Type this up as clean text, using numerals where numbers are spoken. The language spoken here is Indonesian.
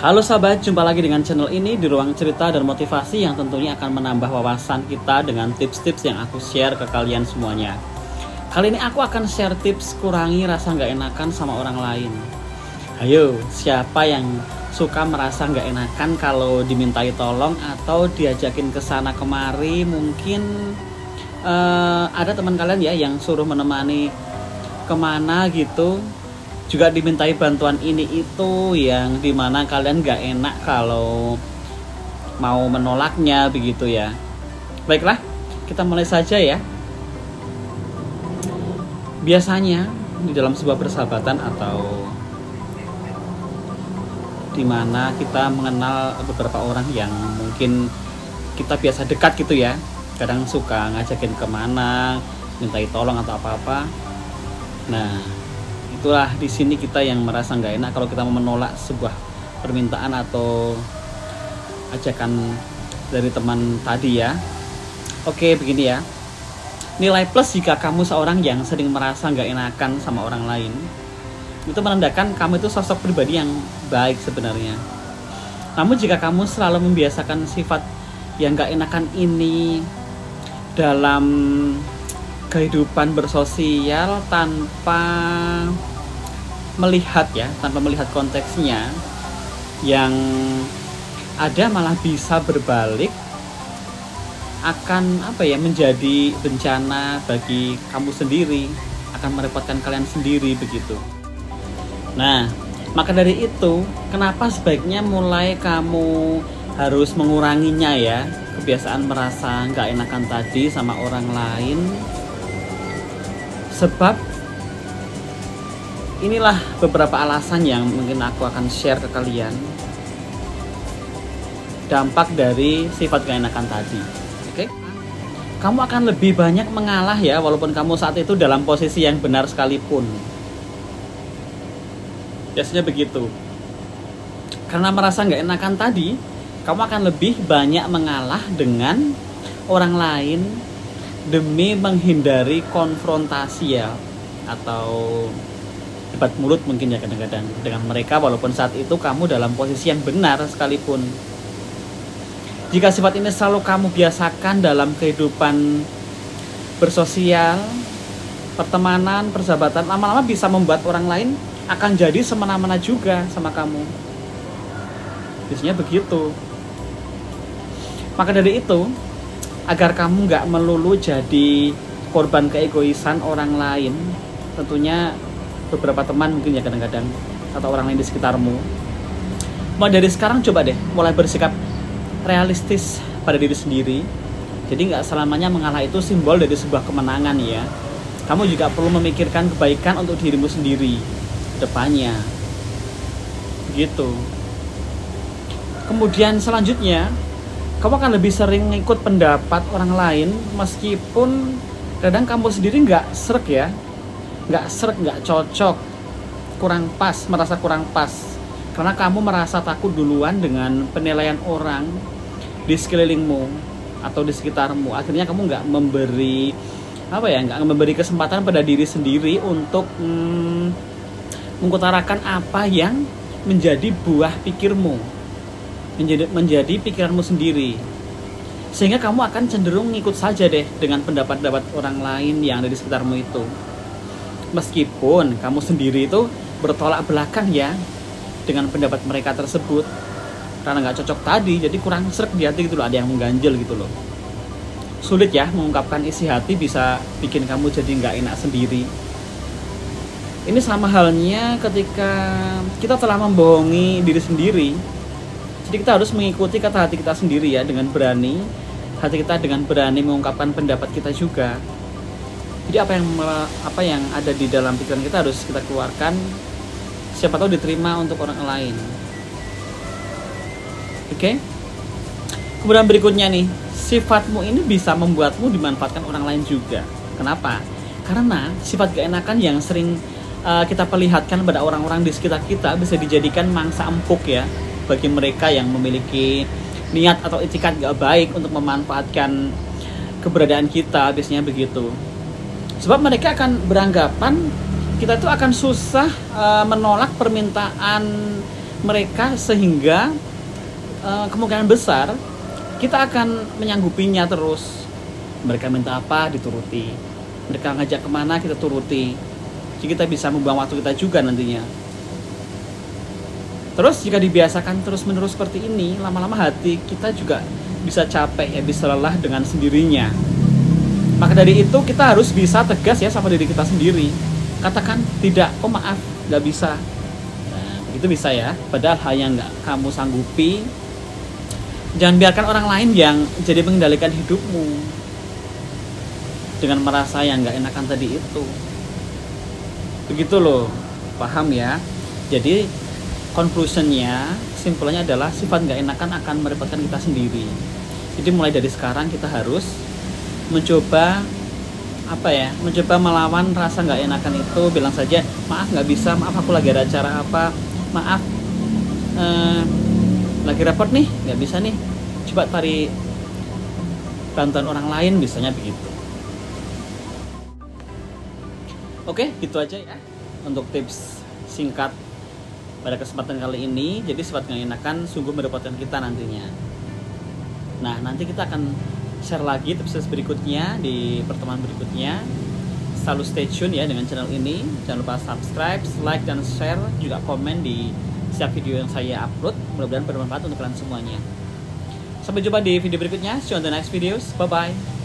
Halo sahabat, jumpa lagi dengan channel ini di ruang cerita dan motivasi yang tentunya akan menambah wawasan kita dengan tips-tips yang aku share ke kalian semuanya. Kali ini aku akan share tips kurangi rasa nggak enakan sama orang lain. Ayo, siapa yang suka merasa nggak enakan kalau dimintai tolong atau diajakin ke sana kemari? Mungkin ada teman kalian ya yang suruh menemani kemana gitu, juga dimintai bantuan ini itu, yang dimana kalian gak enak kalau mau menolaknya begitu ya. Baiklah, kita mulai saja ya. Biasanya di dalam sebuah persahabatan atau dimana kita mengenal beberapa orang yang mungkin kita biasa dekat gitu ya, kadang suka ngajakin kemana, mintai tolong atau apa-apa. Nah, itulah di sini kita yang merasa nggak enak kalau kita mau menolak sebuah permintaan atau ajakan dari teman tadi ya. Oke, begini ya. Nilai plus jika kamu seorang yang sering merasa nggak enakan sama orang lain, itu menandakan kamu itu sosok pribadi yang baik sebenarnya. Namun jika kamu selalu membiasakan sifat yang nggak enakan ini dalam kehidupan bersosial tanpa melihat konteksnya, yang ada malah bisa berbalik akan menjadi bencana bagi kamu sendiri, akan merepotkan kalian sendiri begitu. Nah, maka dari itu kenapa sebaiknya mulai kamu harus menguranginya ya, kebiasaan merasa nggak enakan tadi sama orang lain. Sebab inilah beberapa alasan yang mungkin aku akan share ke kalian, dampak dari sifat keenakan tadi. Oke? Kamu akan lebih banyak mengalah ya, walaupun kamu saat itu dalam posisi yang benar sekalipun. Biasanya begitu. Karena merasa nggak enakan tadi, kamu akan lebih banyak mengalah dengan orang lain demi menghindari konfrontasi ya, atau debat mulut mungkin ya kadang-kadang dengan mereka, walaupun saat itu kamu dalam posisi yang benar sekalipun. Jika sifat ini selalu kamu biasakan dalam kehidupan bersosial, pertemanan, persahabatan, lama-lama bisa membuat orang lain akan jadi semena-mena juga sama kamu. Biasanya begitu. Maka dari itu, agar kamu nggak melulu jadi korban keegoisan orang lain, tentunya beberapa teman mungkin ya kadang-kadang, atau orang lain di sekitarmu, mulai dari sekarang coba deh mulai bersikap realistis pada diri sendiri. Jadi nggak selamanya mengalah itu simbol dari sebuah kemenangan ya. Kamu juga perlu memikirkan kebaikan untuk dirimu sendiri depannya gitu. Kemudian selanjutnya, kamu akan lebih sering ngikut pendapat orang lain meskipun kadang kamu sendiri nggak srek ya, nggak cocok, kurang pas, merasa kurang pas, karena kamu merasa takut duluan dengan penilaian orang di sekelilingmu atau di sekitarmu. Akhirnya kamu nggak memberi kesempatan pada diri sendiri untuk mengutarakan apa yang menjadi buah pikirmu, menjadi pikiranmu sendiri, sehingga kamu akan cenderung ngikut saja deh dengan pendapat-pendapat orang lain yang ada di sekitarmu itu, meskipun kamu sendiri itu bertolak belakang ya dengan pendapat mereka tersebut, karena nggak cocok tadi, jadi kurang srek di hati gitu loh, ada yang mengganjel gitu loh. Sulit ya mengungkapkan isi hati, bisa bikin kamu jadi nggak enak sendiri. Ini sama halnya ketika kita telah membohongi diri sendiri. Jadi kita harus mengikuti kata hati kita sendiri ya, dengan berani, hati kita dengan berani mengungkapkan pendapat kita juga. Jadi apa yang ada di dalam pikiran kita harus kita keluarkan, siapa tahu diterima untuk orang lain. Oke? Kemudian berikutnya nih, sifatmu ini bisa membuatmu dimanfaatkan orang lain juga. Kenapa? Karena sifat keenakan yang sering kita perlihatkan pada orang-orang di sekitar kita bisa dijadikan mangsa empuk ya bagi mereka yang memiliki niat atau itikat gak baik untuk memanfaatkan keberadaan kita, biasanya begitu. Sebab mereka akan beranggapan kita tuh akan susah menolak permintaan mereka sehingga kemungkinan besar kita akan menyanggupinya terus. Mereka minta apa dituruti, mereka ngajak kemana kita turuti. Jadi kita bisa membuang waktu kita juga nantinya. Terus jika dibiasakan terus-menerus seperti ini, lama-lama hati kita juga bisa capek ya, bisa lelah dengan sendirinya. Maka dari itu kita harus bisa tegas ya sama diri kita sendiri. Katakan tidak, oh maaf, nggak bisa. Nah, itu bisa ya. Padahal hal yang nggak kamu sanggupi. Jangan biarkan orang lain yang jadi mengendalikan hidupmu dengan merasa yang nggak enakan tadi itu. Begitu loh, paham ya? Jadi conclusionnya, simpelnya adalah sifat nggak enakan akan merepotkan kita sendiri. Jadi mulai dari sekarang kita harus mencoba mencoba melawan rasa nggak enakan itu. Bilang saja, maaf nggak bisa, maaf aku lagi ada acara apa, maaf lagi repot nih, nggak bisa nih, coba cari bantuan orang lain, misalnya begitu. Oke, gitu aja ya untuk tips singkat pada kesempatan kali ini. Jadi sifat nggak enakan sungguh merepotkan kita nantinya. Nah, nanti kita akan share lagi tips berikutnya di pertemuan berikutnya. Selalu stay tune ya dengan channel ini. Jangan lupa subscribe, like, dan share, juga komen di setiap video yang saya upload. Mudah-mudahan bermanfaat untuk kalian semuanya. Sampai jumpa di video berikutnya. See you on the next videos. Bye bye.